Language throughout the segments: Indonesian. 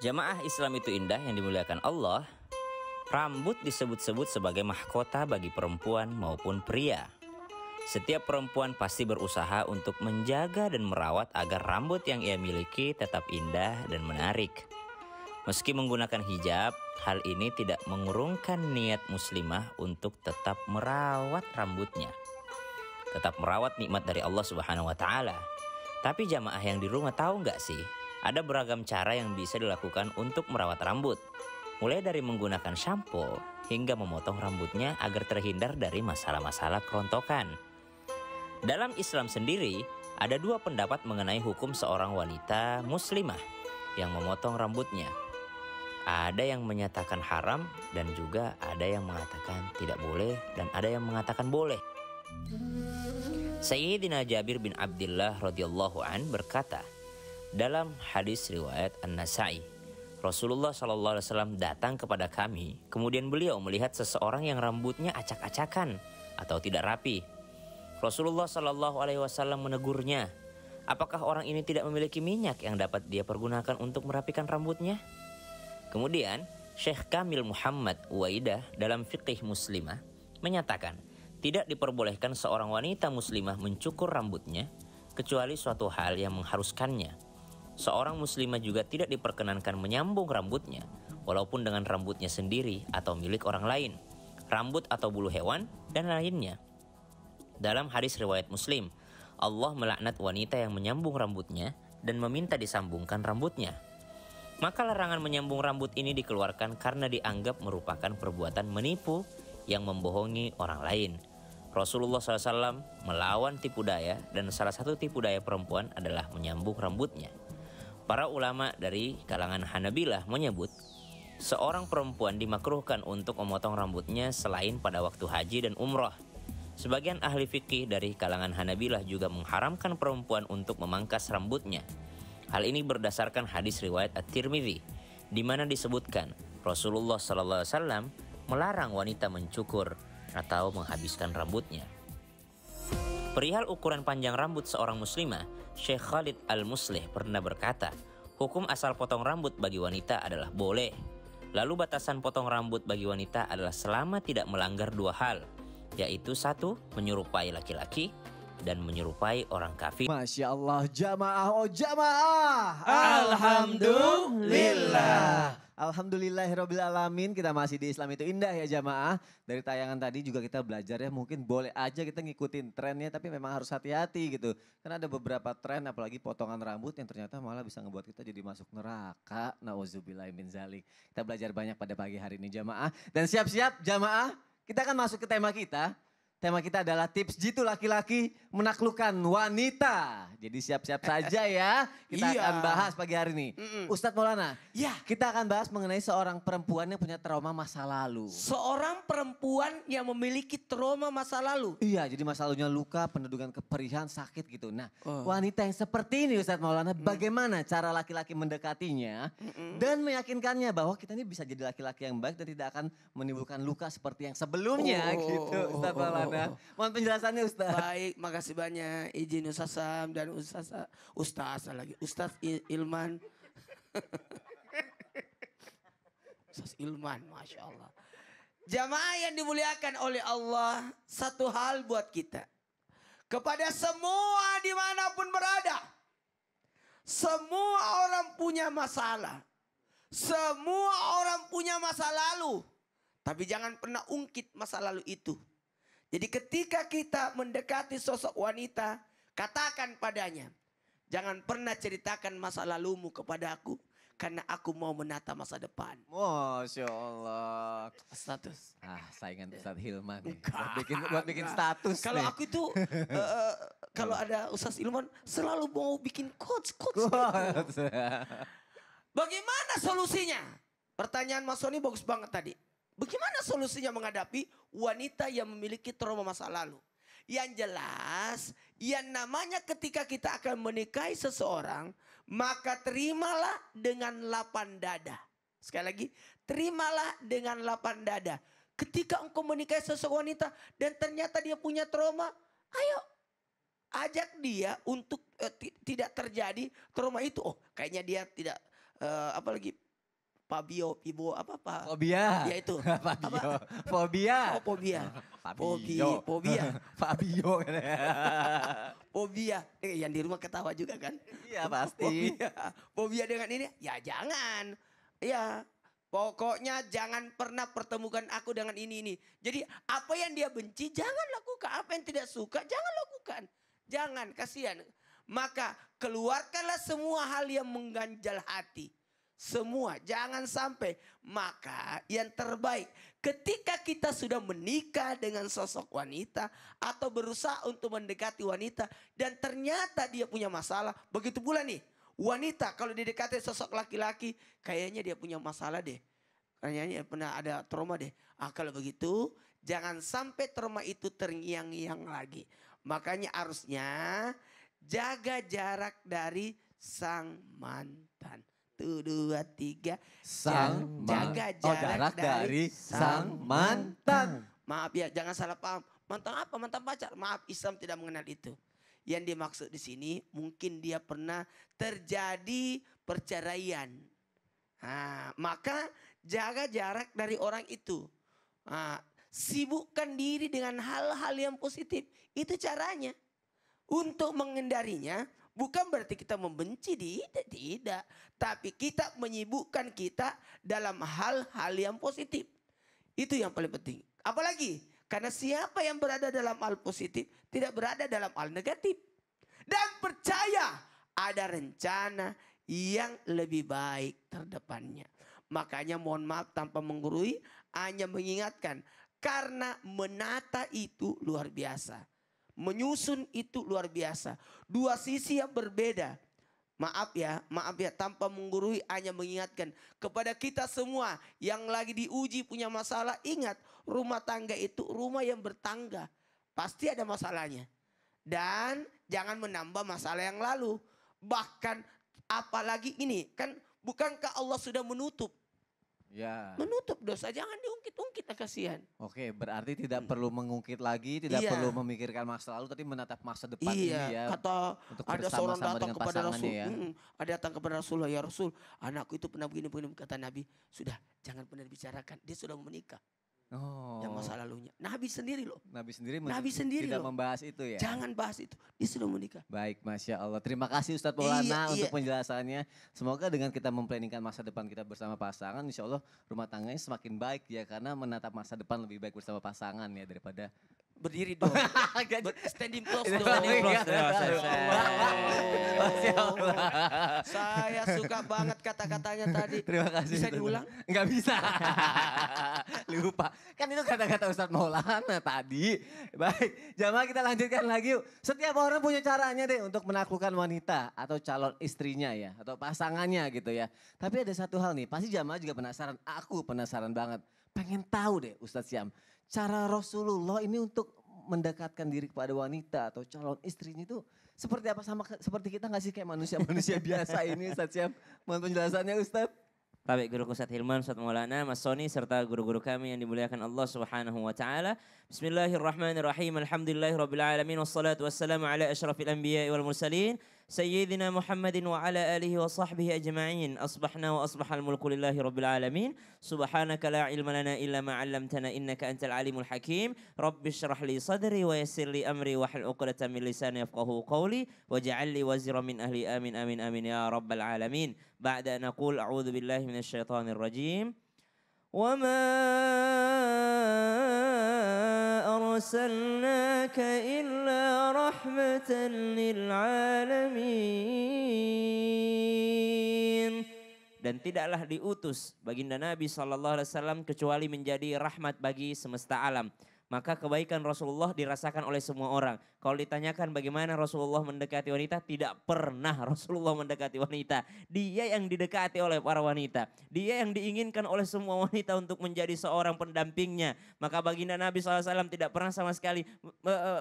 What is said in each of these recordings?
Jamaah Islam itu indah yang dimuliakan Allah. Rambut disebut-sebut sebagai mahkota bagi perempuan maupun pria. Setiap perempuan pasti berusaha untuk menjaga dan merawat agar rambut yang ia miliki tetap indah dan menarik. Meski menggunakan hijab, hal ini tidak mengurungkan niat muslimah untuk tetap merawat rambutnya. Tetap merawat nikmat dari Allah Subhanahu wa Ta'ala. Tapi jamaah yang di rumah tahu nggak sih? Ada beragam cara yang bisa dilakukan untuk merawat rambut. Mulai dari menggunakan shampoo hingga memotong rambutnya agar terhindar dari masalah-masalah kerontokan. Dalam Islam sendiri, ada dua pendapat mengenai hukum seorang wanita muslimah yang memotong rambutnya. Ada yang menyatakan haram dan juga ada yang mengatakan tidak boleh dan ada yang mengatakan boleh. Sayyidina Jabir bin Abdullah radhiyallahu an berkata, dalam hadis riwayat An-Nasa'i, Rasulullah SAW datang kepada kami, kemudian beliau melihat seseorang yang rambutnya acak-acakan atau tidak rapi. Rasulullah SAW menegurnya, apakah orang ini tidak memiliki minyak yang dapat dia pergunakan untuk merapikan rambutnya? Kemudian Syekh Kamil Muhammad Uwaidah dalam Fiqih Muslimah menyatakan, tidak diperbolehkan seorang wanita muslimah mencukur rambutnya kecuali suatu hal yang mengharuskannya. Seorang muslimah juga tidak diperkenankan menyambung rambutnya walaupun dengan rambutnya sendiri atau milik orang lain, rambut atau bulu hewan dan lainnya. Dalam hadis riwayat Muslim, Allah melaknat wanita yang menyambung rambutnya dan meminta disambungkan rambutnya. Maka larangan menyambung rambut ini dikeluarkan karena dianggap merupakan perbuatan menipu yang membohongi orang lain. Rasulullah SAW melawan tipu daya dan salah satu tipu daya perempuan adalah menyambung rambutnya. Para ulama dari kalangan Hanabilah menyebut, seorang perempuan dimakruhkan untuk memotong rambutnya selain pada waktu haji dan umrah. Sebagian ahli fikih dari kalangan Hanabilah juga mengharamkan perempuan untuk memangkas rambutnya. Hal ini berdasarkan hadis riwayat At-Tirmidzi, di mana disebutkan Rasulullah SAW melarang wanita mencukur atau menghabiskan rambutnya. Perihal ukuran panjang rambut seorang muslimah, Syekh Khalid Al-Muslih pernah berkata, hukum asal potong rambut bagi wanita adalah boleh. Lalu batasan potong rambut bagi wanita adalah selama tidak melanggar dua hal, yaitu satu, menyerupai laki-laki, dan menyerupai orang kafir. Masya Allah, jamaah, oh jamaah. Alhamdulillah. Alhamdulillahirrabbilalamin, kita masih di Islam itu indah ya jamaah. Dari tayangan tadi juga kita belajar ya, mungkin boleh aja kita ngikutin trennya tapi memang harus hati-hati gitu. Karena ada beberapa tren apalagi potongan rambut yang ternyata malah bisa ngebuat kita jadi masuk neraka. Nauzubillahi min zalik. Kita belajar banyak pada pagi hari ini jamaah. Dan siap-siap jamaah, kita akan masuk ke tema kita. Tema kita adalah tips jitu laki-laki menaklukkan wanita. Jadi siap-siap saja ya. Kita akan bahas pagi hari ini. Ustadz Maulana, kita akan bahas mengenai seorang perempuan yang punya trauma masa lalu. Seorang perempuan yang memiliki trauma masa lalu. Iya, jadi masa lalunya luka, pendudukan keperihan, sakit gitu. Nah, wanita yang seperti ini Ustadz Maulana, bagaimana cara laki-laki mendekatinya dan meyakinkannya bahwa kita ini bisa jadi laki-laki yang baik dan tidak akan menimbulkan luka seperti yang sebelumnya gitu Ustadz Maulana. Mohon penjelasannya Ustaz. Baik, makasih banyak. Izin Ustaz Sam dan Ustaz Ilman. Ustaz Ilman, Masya Allah. Jamaah yang dimuliakan oleh Allah, satu hal buat kita. Kepada semua dimanapun berada. Semua orang punya masalah. Semua orang punya masa lalu. Tapi jangan pernah ungkit masa lalu itu. Jadi ketika kita mendekati sosok wanita, katakan padanya, jangan pernah ceritakan masa lalumu kepada aku, karena aku mau menata masa depan. Masya Allah. Status. Saingan Ustadz Hilman nih. Buat bikin status Kalau nih. aku itu, kalau ada Ustadz Ilman, selalu mau bikin quotes. Bagaimana solusinya? Pertanyaan Mas Sony bagus banget tadi. Bagaimana solusinya menghadapi wanita yang memiliki trauma masa lalu? Yang jelas, yang namanya ketika kita akan menikahi seseorang, maka terimalah dengan lapang dada. Sekali lagi, terimalah dengan lapang dada. Ketika engkau menikahi seseorang wanita dan ternyata dia punya trauma, ayo ajak dia untuk tidak terjadi trauma itu. Oh, kayaknya dia tidak apalagi Fabio, Pibo, apa? Fobia. Ya itu. Fabio. Fobia. Oh, fobia. Fabio. Fobia. Fabio. Fobia. Yang di rumah ketawa juga kan? Iya pasti. Fobia dengan ini, ya jangan. Ya, pokoknya jangan pernah pertemukan aku dengan ini. Jadi apa yang dia benci jangan lakukan. Apa yang tidak suka jangan lakukan. Jangan, kasihan. Maka keluarkanlah semua hal yang mengganjal hati. Semua, jangan sampai. Maka yang terbaik ketika kita sudah menikah dengan sosok wanita atau berusaha untuk mendekati wanita dan ternyata dia punya masalah. Begitu pula nih, wanita kalau didekati sosok laki-laki kayaknya dia punya masalah deh. Kayaknya pernah ada trauma deh. Kalau begitu jangan sampai trauma itu terngiang-ngiang lagi. Makanya harusnya jaga jarak dari sang mantan. 1, 2, 3. Jaga jarak dari sang mantan. Maaf ya, jangan salah paham. Mantan apa? Mantan pacar. Maaf, Islam tidak mengenal itu. Yang dimaksud di sini mungkin dia pernah terjadi perceraian. Nah, maka jaga jarak dari orang itu. Nah, sibukkan diri dengan hal-hal yang positif. Itu caranya. Untuk menghindarinya bukan berarti kita membenci dia, tidak. Tapi kita menyibukkan kita dalam hal-hal yang positif. Itu yang paling penting. Apalagi karena siapa yang berada dalam hal positif tidak berada dalam hal negatif. Dan percaya ada rencana yang lebih baik terdepannya. Makanya mohon maaf tanpa menggurui, hanya mengingatkan. Karena menata itu luar biasa. Menyusun itu luar biasa. Dua sisi yang berbeda. Maaf ya tanpa menggurui hanya mengingatkan kepada kita semua yang lagi diuji punya masalah. Ingat, rumah tangga itu rumah yang bertangga. Pasti ada masalahnya. Dan jangan menambah masalah yang lalu. Bahkan apalagi ini kan bukankah Allah sudah menutup? Ya. Menutup dosa, jangan diungkit-ungkit, kasihan. Oke, berarti tidak perlu mengungkit lagi, tidak perlu memikirkan masa lalu, tapi menatap masa depan ini ya. Kata untuk ada seorang datang kepada Rasul, ya. Ada datang kepada Rasulullah, ya Rasul, anakku itu pernah begini, kata Nabi, sudah jangan pernah dibicarakan, dia sudah mau menikah. Oh. Yang masa lalunya. Nabi sendiri loh. Nabi sendiri tidak membahas itu ya. Jangan bahas itu. Dia sudah menikah. Baik, Masya Allah. Terima kasih Ustadz Maulana untuk penjelasannya. Semoga dengan kita memplanningkan masa depan kita bersama pasangan, insya Allah rumah tangganya semakin baik ya. Karena menatap masa depan lebih baik bersama pasangan ya daripada berdiri dong. Standing close dong. Standing close dong. Saya suka banget kata-katanya tadi. Terima kasih. Bisa diulang? Enggak bisa. Lupa. Kan itu kata-kata Ustadz Maulana tadi. Baik, jamaah kita lanjutkan lagi yuk. Setiap orang punya caranya deh untuk menaklukkan wanita atau calon istrinya ya. Atau pasangannya gitu ya. Tapi ada satu hal nih, pasti jamaah juga penasaran. Aku penasaran banget. Pengen tahu deh Ustadz Syam. Cara Rasulullah ini untuk mendekatkan diri kepada wanita atau calon istrinya itu seperti apa, sama seperti kita gak sih kayak manusia-manusia biasa ini Ustadz Syam? Mohon penjelasannya Ustadz. Baik, guru Ustadz Hilman, Ustadz Maulana, Mas Soni, serta guru-guru kami yang dimuliakan Allah Subhanahu wa Ta'ala. Bismillahirrahmanirrahim. Alhamdulillahirrabbilalamin. Wassalatu wassalamu ala ashrafil anbiya wal mursalin. Sayyidina Muhammadin wa ala alihi wa sahbihi ajma'in. Asbahna wa asbahal mulku lillahi rabbil alamin. Subhanaka la ilma lana illa ma 'allamtana innaka antal alimul hakim. Rabbi shrah li sadri wa yassir li amri wa hlul 'uqdatam min lisani yafqahu qawli waj'al li wazira min ahli amin amin amin ya rabbal alamin. Ba'da an aqul a'udzu billahi minasy syaithanir rajim. Wa ma أرسلناك إلا رحمة للعالمين. Dan tidaklah diutus baginda Nabi SAW kecuali menjadi rahmat bagi semesta alam. Maka kebaikan Rasulullah dirasakan oleh semua orang. Kalau ditanyakan bagaimana Rasulullah mendekati wanita, tidak pernah Rasulullah mendekati wanita. Dia yang didekati oleh para wanita. Dia yang diinginkan oleh semua wanita untuk menjadi seorang pendampingnya. Maka baginda Nabi SAW tidak pernah sama sekali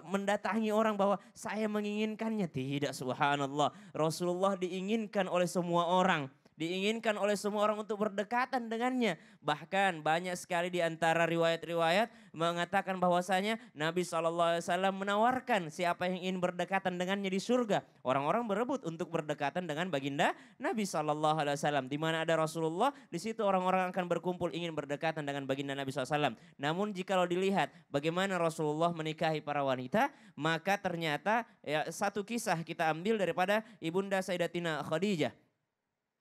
mendatangi orang bahwa saya menginginkannya. Tidak, subhanallah. Rasulullah diinginkan oleh semua orang. diinginkan oleh semua orang untuk berdekatan dengannya. Bahkan banyak sekali di antara riwayat-riwayat mengatakan bahwasanya Nabi SAW menawarkan siapa yang ingin berdekatan dengannya di surga. Orang-orang berebut untuk berdekatan dengan baginda Nabi SAW. Di mana ada Rasulullah, di situ orang-orang akan berkumpul ingin berdekatan dengan baginda Nabi SAW. Namun jikalau dilihat bagaimana Rasulullah menikahi para wanita, maka ternyata ya, satu kisah kita ambil daripada Ibunda Sayyidatina Khadijah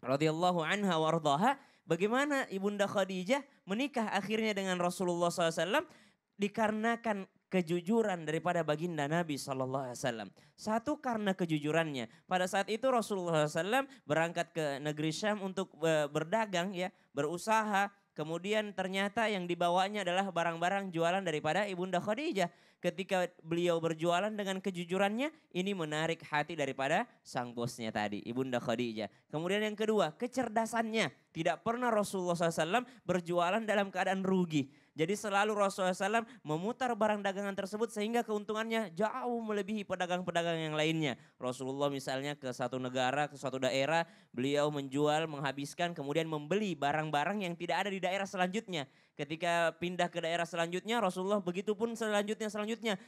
radhiyallahu anha wardaha, bagaimana Ibunda Khadijah menikah akhirnya dengan Rasulullah SAW dikarenakan kejujuran daripada baginda Nabi SAW. Satu karena kejujurannya. Pada saat itu Rasulullah SAW berangkat ke negeri Syam untuk berdagang ya, berusaha. Kemudian ternyata yang dibawanya adalah barang-barang jualan daripada Ibunda Khadijah. Ketika beliau berjualan dengan kejujurannya, ini menarik hati daripada sang bosnya tadi, Ibunda Khadijah. Kemudian yang kedua, kecerdasannya. Tidak pernah Rasulullah SAW berjualan dalam keadaan rugi. Jadi selalu Rasulullah SAW memutar barang dagangan tersebut sehingga keuntungannya jauh melebihi pedagang-pedagang yang lainnya. Rasulullah misalnya ke satu negara, ke suatu daerah, beliau menjual, menghabiskan, kemudian membeli barang-barang yang tidak ada di daerah selanjutnya. Ketika pindah ke daerah selanjutnya, Rasulullah begitu pun selanjutnya.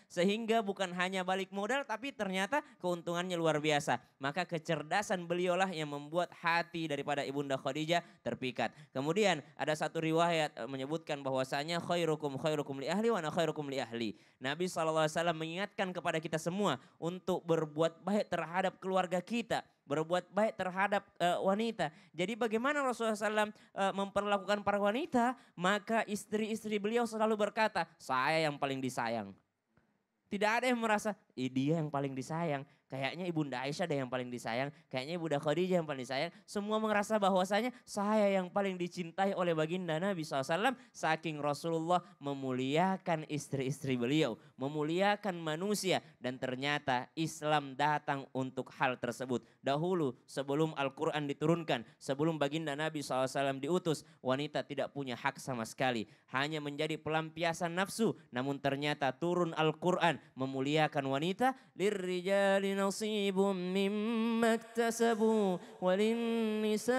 Sehingga bukan hanya balik modal, tapi ternyata keuntungannya luar biasa. Maka kecerdasan beliaulah yang membuat hati daripada Ibunda Khadijah terpikat. Kemudian ada satu riwayat menyebutkan bahwasanya khairukum li ahli wa ana khairukum li ahli. Nabi SAW mengingatkan kepada kita semua untuk berbuat baik terhadap keluarga kita. Berbuat baik terhadap wanita. Jadi bagaimana Rasulullah SAW memperlakukan para wanita, maka istri-istri beliau selalu berkata, saya yang paling disayang. Tidak ada yang merasa, dia yang paling disayang. Kayaknya Ibunda Aisyah ada yang paling disayang. Kayaknya Ibunda Khadijah yang paling disayang. Semua merasa bahwasanya saya yang paling dicintai oleh baginda Nabi SAW. Saking Rasulullah memuliakan istri-istri beliau. Memuliakan manusia. Dan ternyata Islam datang untuk hal tersebut. Dahulu sebelum Al-Quran diturunkan. Sebelum baginda Nabi SAW diutus. Wanita tidak punya hak sama sekali. Hanya menjadi pelampiasan nafsu. Namun ternyata turun Al-Quran memuliakan wanita. Lirrijali nasibun mimma iktasabu walinnisa'i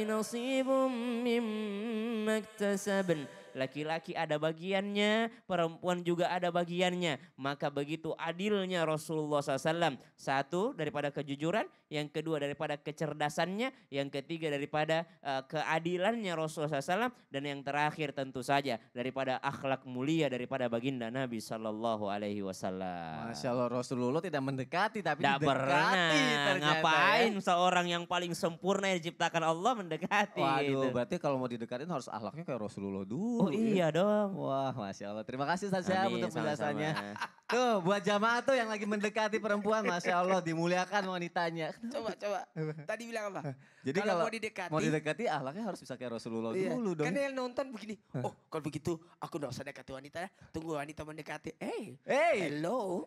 nasibun mimma iktasabn. Laki-laki ada bagiannya, perempuan juga ada bagiannya. Maka begitu adilnya Rasulullah SAW. Satu daripada kejujuran, yang kedua daripada kecerdasannya, yang ketiga daripada keadilannya Rasulullah SAW. Dan yang terakhir tentu saja daripada akhlak mulia daripada baginda Nabi SAW. Masya Allah, Rasulullah tidak mendekati tapi Tidak pernah. ternyata. Ngapain seorang yang paling sempurna yang diciptakan Allah mendekati. Waduh, gitu. berarti kalau mau didekatin harus akhlaknya kayak Rasulullah dulu. Oh iya dong. Wah, Masya Allah. Terima kasih Ustaz Syam Amin, untuk penjelasannya. sama-sama. Tuh, buat jamaah tuh yang lagi mendekati perempuan, Masya Allah, dimuliakan wanitanya. Coba. Tadi bilang apa? Jadi kalau kalau mau mau didekati akhlaknya harus bisa kayak Rasulullah iya. dulu dong. Kan yang nonton begini. Oh, kalau begitu aku enggak usah dekati wanita ya. Tunggu wanita mendekati. Hey, Hello.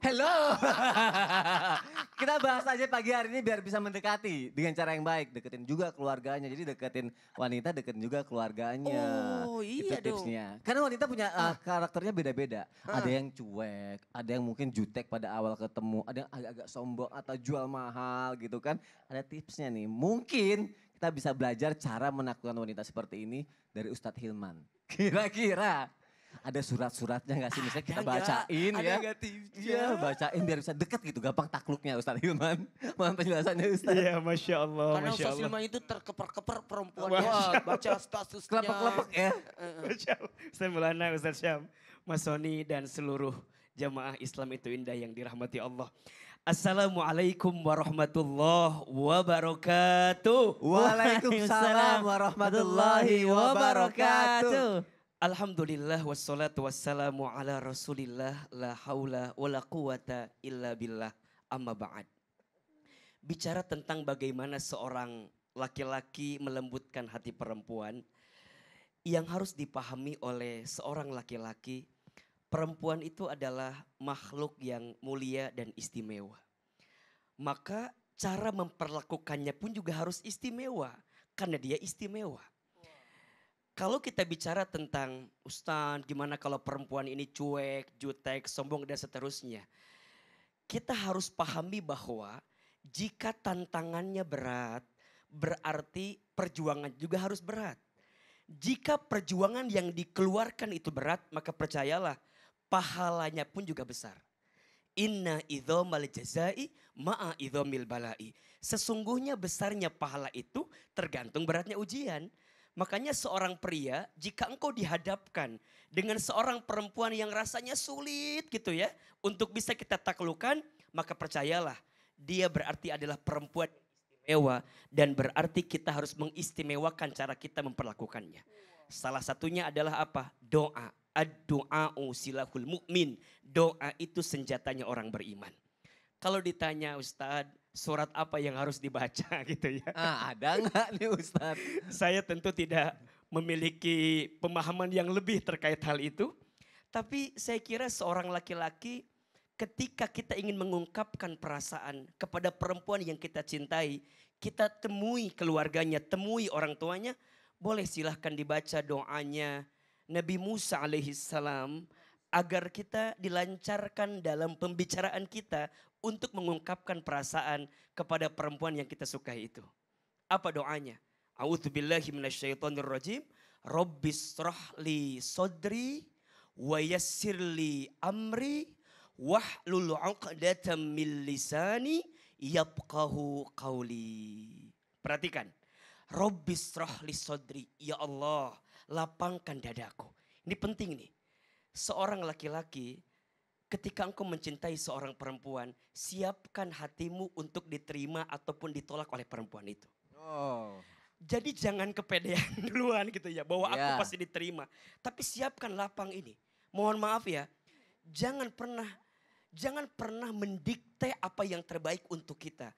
Kita bahas aja pagi hari ini biar bisa mendekati dengan cara yang baik. Deketin juga keluarganya. Jadi deketin wanita, deketin juga keluarganya. Oh, iya Itu dong. tipsnya. Karena wanita punya karakternya beda-beda. Ada yang cuek, ada yang mungkin jutek pada awal ketemu, ada yang agak-agak sombong atau jual mahal gitu kan. Ada tipsnya nih. Mungkin kita bisa belajar cara menaklukkan wanita seperti ini dari Ustadz Hilman. Kira-kira ada surat-suratnya gak sih? Misalnya kita bacain ada ya. nggak tipsnya? Iya, bacain biar bisa deket gitu. Gampang takluknya Ustadz Hilman. Mohon penjelasannya Ustadz. Iya, Masya Allah. Karena Masya Ustaz Allah. Hilman itu terkeper-keper perempuan. Wah. Baca statusnya. Kelepek-kelepek ya. Masya Allah. Ustaz Maulana, Ustaz Syam, Mas Soni dan seluruh jamaah Islam itu indah yang dirahmati Allah. Assalamualaikum warahmatullahi wabarakatuh. Waalaikumsalam warahmatullahi wabarakatuh. Alhamdulillah wassalatu wassalamu ala rasulillah la haula wa la quwata illa billah amma ba'd. Bicara tentang bagaimana seorang laki-laki melembutkan hati perempuan, yang harus dipahami oleh seorang laki-laki, perempuan itu adalah makhluk yang mulia dan istimewa. Maka cara memperlakukannya pun juga harus istimewa. Karena dia istimewa. Kalau kita bicara tentang Ustaz, gimana kalau perempuan ini cuek, jutek, sombong dan seterusnya. Kita harus pahami bahwa jika tantangannya berat, berarti perjuangan juga harus berat. Jika perjuangan yang dikeluarkan itu berat, maka percayalah pahalanya pun juga besar. Inna idhomal jazai ma'a idhomil balai. Sesungguhnya besarnya pahala itu tergantung beratnya ujian. Makanya seorang pria, jika engkau dihadapkan dengan seorang perempuan yang rasanya sulit gitu ya, untuk bisa kita taklukkan, maka percayalah dia berarti adalah perempuan istimewa dan berarti kita harus mengistimewakan cara kita memperlakukannya. Salah satunya adalah apa? Doa. Ad-du'a'u silahul mu'min. Doa itu senjatanya orang beriman. Kalau ditanya Ustadz, surat apa yang harus dibaca gitu ya. Ada nggak nih Ustadz? Saya tentu tidak memiliki pemahaman yang lebih terkait hal itu. Tapi saya kira seorang laki-laki ketika kita ingin mengungkapkan perasaan kepada perempuan yang kita cintai, kita temui keluarganya, temui orang tuanya, boleh silahkan dibaca doanya Nabi Musa alaihissalam agar kita dilancarkan dalam pembicaraan kita untuk mengungkapkan perasaan kepada perempuan yang kita sukai itu. Apa doanya? A'udzubillahi minasyaitonirrajim. Rabbis shrahli sodri wa yassirli amri wahlul 'uqdatam min lisani yafqahu qawli. Perhatikan. Rabbis shrahli sodri. Ya Allah, lapangkan dadaku. Ini penting nih. Seorang laki-laki ketika engkau mencintai seorang perempuan, siapkan hatimu untuk diterima ataupun ditolak oleh perempuan itu. Oh. Jadi jangan kepedean duluan gitu ya, bahwa aku Ya. pasti diterima. Tapi siapkan lapang ini. Mohon maaf ya, jangan pernah mendikte apa yang terbaik untuk kita.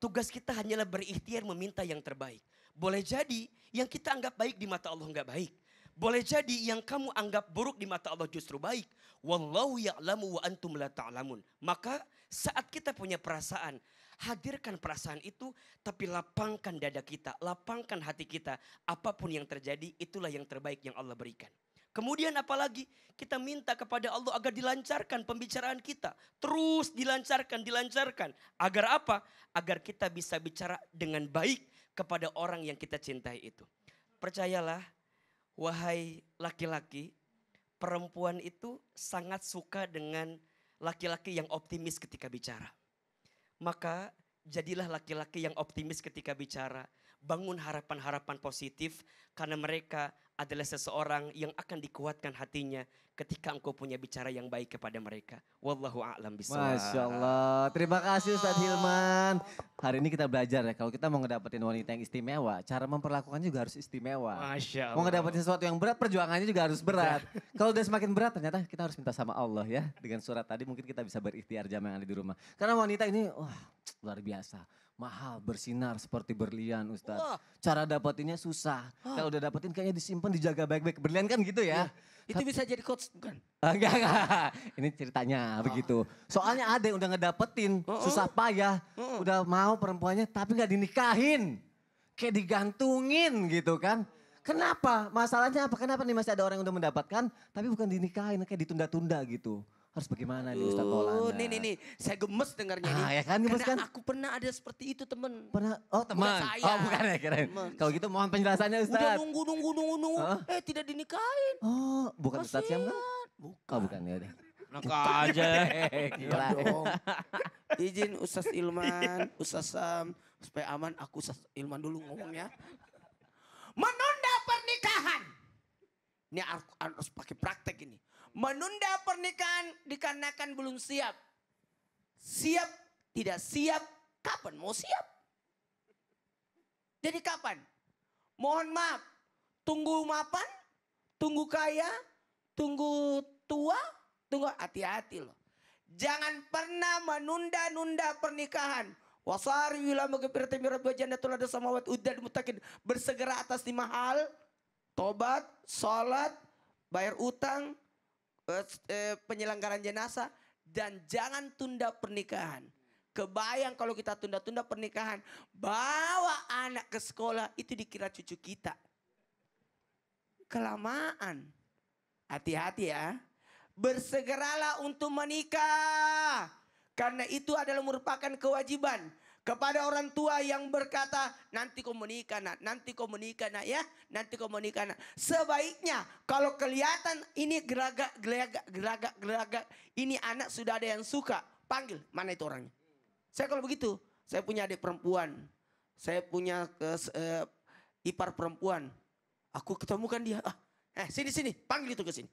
Tugas kita hanyalah berikhtiar meminta yang terbaik. Boleh jadi yang kita anggap baik di mata Allah enggak baik. Boleh jadi yang kamu anggap buruk di mata Allah justru baik. Wallahu ya'lamu wa antum la ta'lamun. Maka saat kita punya perasaan, hadirkan perasaan itu tapi lapangkan dada kita, lapangkan hati kita. Apapun yang terjadi itulah yang terbaik yang Allah berikan. Kemudian apalagi kita minta kepada Allah agar dilancarkan pembicaraan kita. Terus dilancarkan. Agar apa? Agar kita bisa bicara dengan baik kepada orang yang kita cintai itu. Percayalah, wahai laki-laki, perempuan itu sangat suka dengan laki-laki yang optimis ketika bicara. Maka jadilah laki-laki yang optimis ketika bicara. Bangun harapan-harapan positif karena mereka adalah seseorang yang akan dikuatkan hatinya ketika engkau punya bicara yang baik kepada mereka. Wallahu a'lam bishawab. Masya Allah. Terima kasih Ustadz Hilman. Hari ini kita belajar ya, kalau kita mau ngedapetin wanita yang istimewa, cara memperlakukannya juga harus istimewa. Masya Allah. Mau ngedapetin sesuatu yang berat, perjuangannya juga harus berat. Kalau udah semakin berat ternyata kita harus minta sama Allah ya. Dengan surat tadi mungkin kita bisa berikhtiar jamaah yang ada di rumah. Karena wanita ini wah luar biasa. Mahal, bersinar seperti berlian Ustadz. Wah. Cara dapetinnya susah. Kalau udah dapetin kayaknya disimpan, dijaga baik-baik. Berlian kan gitu ya. Itu bisa jadi coach bukan? Enggak. Ini ceritanya begitu. Soalnya ada yang udah ngedapetin, susah payah. Udah mau perempuannya tapi gak dinikahin. Kayak digantungin gitu kan. Kenapa? Masalahnya apa? Kenapa nih masih ada orang yang udah mendapatkan tapi bukan dinikahin, kayak ditunda-tunda gitu. Harus bagaimana nih Ustadz Maulana? Nih, saya gemes dengarnya nih. Ya kan gemes kan? Karena aku pernah ada seperti itu temen. Pernah, oh teman. saya. Oh bukan ya kirain. Teman. Kalau gitu mohon penjelasannya Udah Ustadz. nunggu. Hah? Tidak dinikahin. Oh bukan Ustadz Syam kan? Bukan. Oh bukan ya udah. Enak aja. Gila. Dong. Izin Ustaz Ilman, Ustaz Sam, supaya aman aku Ustaz Ilman dulu ngomongnya. Menunda pernikahan. Ini harus pakai praktek ini. Menunda pernikahan dikarenakan belum siap. Siap, tidak siap, kapan mau siap? Jadi kapan? Mohon maaf, tunggu mapan, tunggu kaya, tunggu tua, tunggu hati-hati loh. Jangan pernah menunda-nunda pernikahan. Wasari wila magfirati min rabbil jannatul ada samawat uddal mutakin. Bersegera atas 5 hal. Tobat, sholat, bayar utang, penyelenggaraan jenazah. Dan jangan tunda pernikahan. Kebayang kalau kita tunda-tunda pernikahan. Bawa anak ke sekolah itu dikira cucu kita. Kelamaan. Hati-hati ya. Bersegeralah untuk menikah. Karena itu adalah merupakan kewajiban. Kepada orang tua yang berkata, nanti kau menikah nak, nanti kau menikah nak ya, nanti kau menikah nak. Sebaiknya kalau kelihatan ini geragak, ini anak sudah ada yang suka, panggil, mana itu orangnya. Saya kalau begitu, saya punya adik perempuan, saya punya ipar perempuan. Aku ketemukan dia, sini, panggil itu ke sini.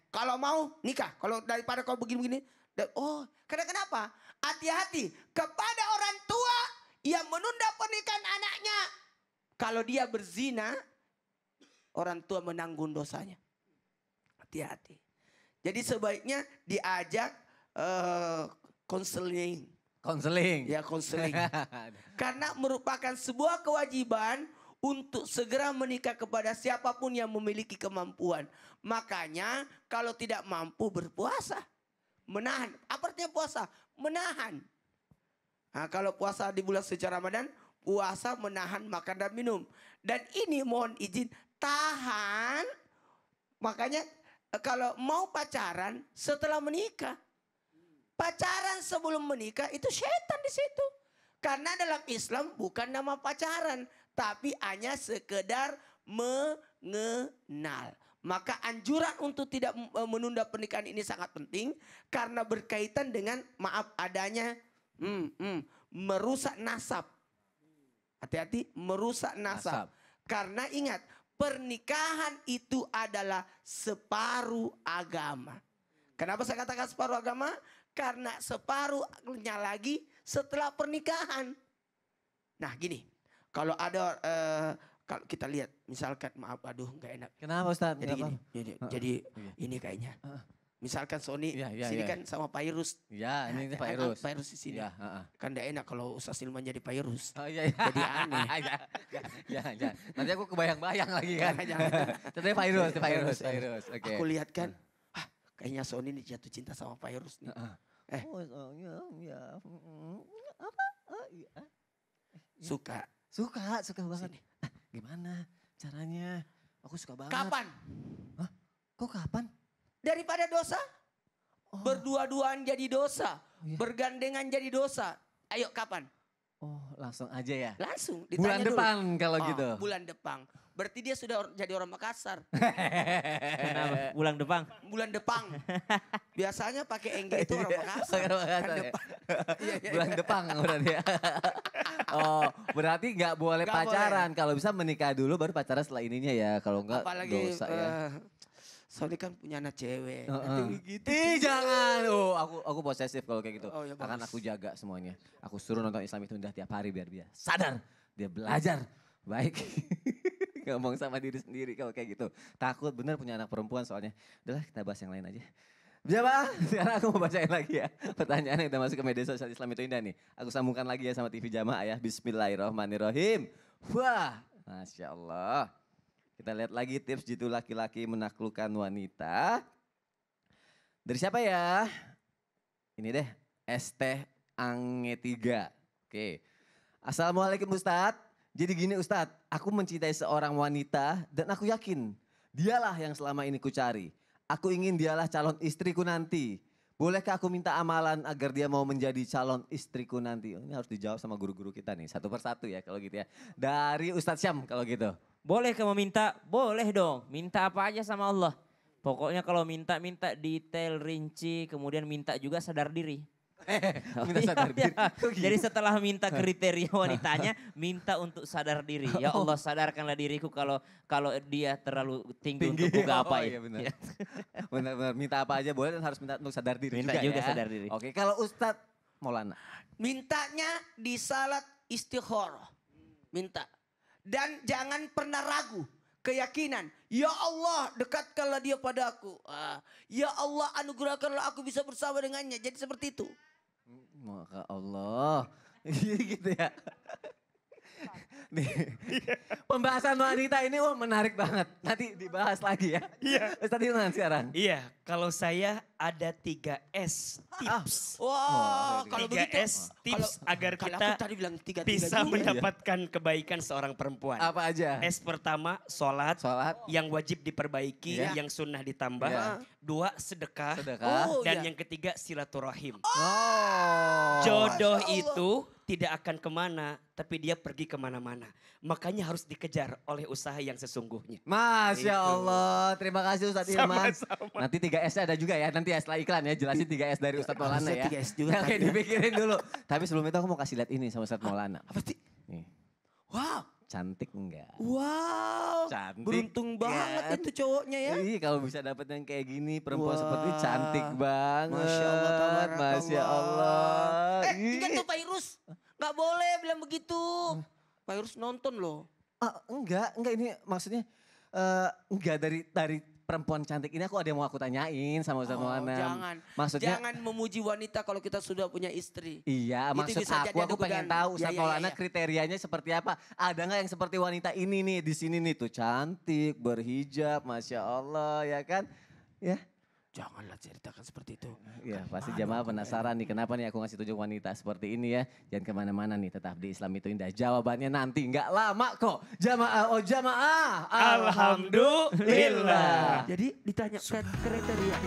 Kalau mau nikah, kalau daripada kau begini-begini. Oh, kenapa? Hati-hati kepada orang tua yang menunda pernikahan anaknya. Kalau dia berzina, orang tua menanggung dosanya. Hati-hati. Jadi sebaiknya diajak konseling. Konseling. Ya, konseling. Karena merupakan sebuah kewajiban untuk segera menikah kepada siapapun yang memiliki kemampuan. Makanya kalau tidak mampu berpuasa. Menahan. Apa artinya puasa? Menahan. Nah, kalau puasa di bulan suci Ramadan, puasa menahan makan dan minum. Dan ini mohon izin, tahan. Makanya kalau mau pacaran setelah menikah. Pacaran sebelum menikah itu setan di situ. Karena dalam Islam bukan nama pacaran. Tapi hanya sekedar mengenal. Maka anjuran untuk tidak menunda pernikahan ini sangat penting. Karena berkaitan dengan adanya merusak nasab. Hati-hati, merusak nasab. Karena ingat, pernikahan itu adalah separuh agama. Kenapa saya katakan separuh agama? Karena separuhnya lagi setelah pernikahan. Nah gini, kalau ada... kalau kita lihat, misalkan maaf, aduh nggak enak. Kenapa Ustaz? Jadi gini, jadi ini kayaknya. Misalkan Sony, sini kan sama Pak Irus. Ya, ini Pak Irus. Pak Irus di sini. Ya, kan nggak enak kalau Ustaz Ilman jadi Pak Irus. Oh iya. Jadi aneh. Ya. Nanti aku kebayang-bayang lagi kan. Tapi Pak Irus. Oke. Aku lihat kan, kayaknya Sony ini jatuh cinta sama Pak Irus nih. Apa? Suka. Suka banget. Gimana caranya? Aku suka banget. Kapan? Hah? Kok kapan? Daripada dosa. Berdua-duaan jadi dosa. Bergandengan jadi dosa. Ayo kapan? Oh langsung aja ya? Langsung. Bulan Ditanya depan dulu. kalau gitu? Bulan depan. Berarti dia sudah jadi orang Makassar. Kenapa? Bulan depan. Bulan depan. Biasanya pakai engge itu orang Makassar. Kan depan. Bulan depan berarti ya. Oh berarti nggak boleh Nggak pacaran. Kalau bisa menikah dulu baru pacaran setelah ininya ya. Kalau enggak Apalagi dosa ya. Soalnya kan punya anak cewek. Gitu. Ih jangan. Oh aku posesif kalau kayak gitu. Oh, ya, Akan bagus. aku jaga semuanya. Aku suruh nonton Islam itu udah tiap hari biar dia sadar. Dia belajar. Baik. Ngomong sama diri sendiri kalau kayak gitu. Takut bener punya anak perempuan soalnya. Udahlah kita bahas yang lain aja. Jamaah, sekarang aku mau bacain lagi ya. Pertanyaan yang udah masuk ke media sosial Islam itu indah nih. Aku sambungkan lagi ya sama TV Jamaah ya. Bismillahirrahmanirrahim. Wah, Masya Allah. Kita lihat lagi tips jitu laki-laki menaklukkan wanita. Dari siapa ya? Ini deh, ST Ange 3. Oke. Assalamualaikum Ustadz. Jadi gini Ustadz, aku mencintai seorang wanita dan aku yakin dialah yang selama ini ku cari. Aku ingin dialah calon istriku nanti. Bolehkah aku minta amalan agar dia mau menjadi calon istriku nanti? Ini harus dijawab sama guru-guru kita nih, satu persatu ya kalau gitu ya. Dari Ustadz Syam kalau gitu. Boleh kamu minta? Boleh dong. Minta apa aja sama Allah. Pokoknya kalau minta detail, rinci, kemudian minta juga sadar diri. Minta sadar diri. Kok gitu? Jadi setelah minta kriteria wanitanya, minta untuk sadar diri. Ya Allah sadarkanlah diriku kalau dia terlalu tinggi untuk ku gapai. Iya benar. Benar-benar minta apa aja boleh dan harus minta untuk sadar diri Minta juga ya. sadar diri. Oke, kalau Ustadz Maulana. Mintanya di salat istikharah. Minta. Dan jangan pernah ragu. Keyakinan. Ya Allah dekatkanlah dia padaku. Ya Allah anugerahkanlah aku bisa bersama dengannya. Jadi seperti itu. Maka Allah. Gitu ya. Nih, pembahasan wanita ini menarik banget. Nanti dibahas lagi ya. Iya. Ustadz Ilman sekarang. Iya, kalau saya ada 3S tips. Wah, kalau 3 begitu. S tips agar Kalau kita aku tadi bilang 3 bisa mendapatkan kebaikan seorang perempuan. Apa aja? S pertama, sholat. Sholat. Yang wajib diperbaiki, Iya. yang sunnah ditambah. Iya. 2, sedekah. Sedekah. Oh, Dan iya. yang ketiga, silaturahim. Oh. Jodoh Masya Allah. itu tidak akan kemana, tapi dia pergi kemana-mana. Makanya harus dikejar oleh usaha yang sesungguhnya. Masya Itu. Allah, terima kasih Ustadz Ilman. Sama-sama. Nanti 3S ada juga ya, nanti setelah iklan ya, jelasin 3S dari Ustadz Maulana Harusnya ya. 3S juga Oke, tadi. dipikirin dulu. Tapi sebelum itu aku mau kasih lihat ini sama Ustadz Maulana. Apa sih? Nih, Wow. cantik enggak? Wow. Cantik Beruntung banget kan? itu cowoknya ya. Iya, kalau bisa dapet yang kayak gini, perempuan Wah. seperti ini cantik banget. Masya Allah, tabarakallah. Masya Allah. Ingat tuh Pak Irus. Gak boleh bilang begitu. Pak Irus nonton loh. Enggak ini maksudnya enggak dari perempuan cantik ini aku ada yang mau aku tanyain sama Ustadz Maulana. Jangan. Maksudnya Jangan memuji wanita kalau kita sudah punya istri. iya, Itu maksud bisa jadi aku ada pengen godaan. tahu Ya, Ustadz ya, Maulana ya. kriterianya seperti apa. Ada nggak yang seperti wanita ini nih di sini nih tuh cantik, berhijab, Masya Allah ya kan? Ya, Janganlah ceritakan seperti itu. ya pasti jamaah penasaran nih kenapa nih aku ngasih tunjuk wanita seperti ini ya. Jangan kemana-mana nih, tetap di Islam itu Indah. Jawabannya nanti nggak lama kok. Jamaah, oh jamaah. Alhamdulillah. Jadi ditanya kriteria.